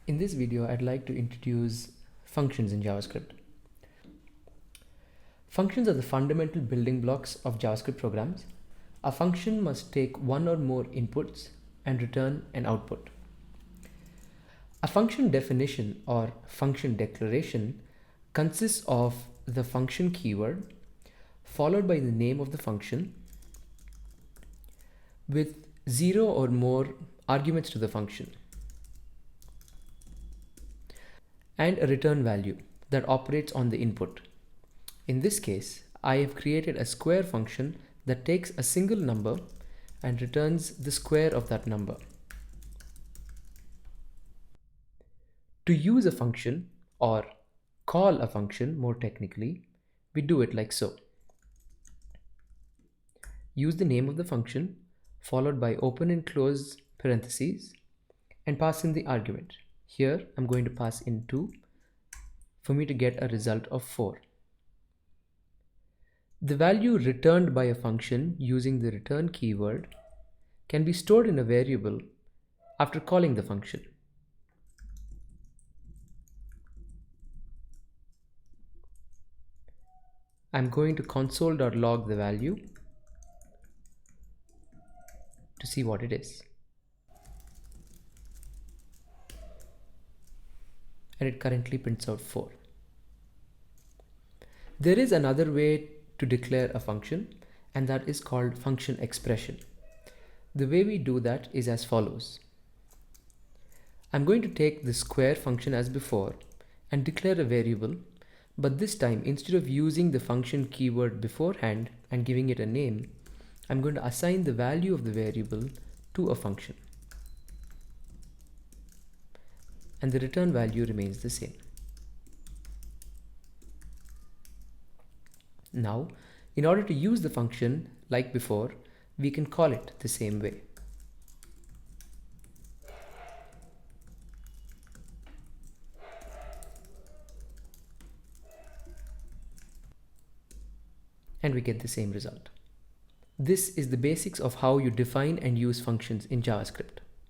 In this video, I'd like to introduce functions in JavaScript. Functions are the fundamental building blocks of JavaScript programs. A function must take one or more inputs and return an output. A function definition or function declaration consists of the function keyword followed by the name of the function with 0 or more arguments to the function, and a return value that operates on the input. In this case, I have created a square function that takes a single number and returns the square of that number. To use a function, or call a function more technically, we do it like so. Use the name of the function followed by open and close parentheses and pass in the argument. Here I'm going to pass in 2 for me to get a result of 4. The value returned by a function using the return keyword can be stored in a variable after calling the function. I'm going to console.log the value to see what it is. And it currently prints out 4. There is another way to declare a function, and that is called function expression. The way we do that is as follows. I'm going to take the square function as before and declare a variable, but this time instead of using the function keyword beforehand and giving it a name, I'm going to assign the value of the variable to a function. And the return value remains the same. Now, in order to use the function like before, we can call it the same way. And we get the same result. This is the basics of how you define and use functions in JavaScript.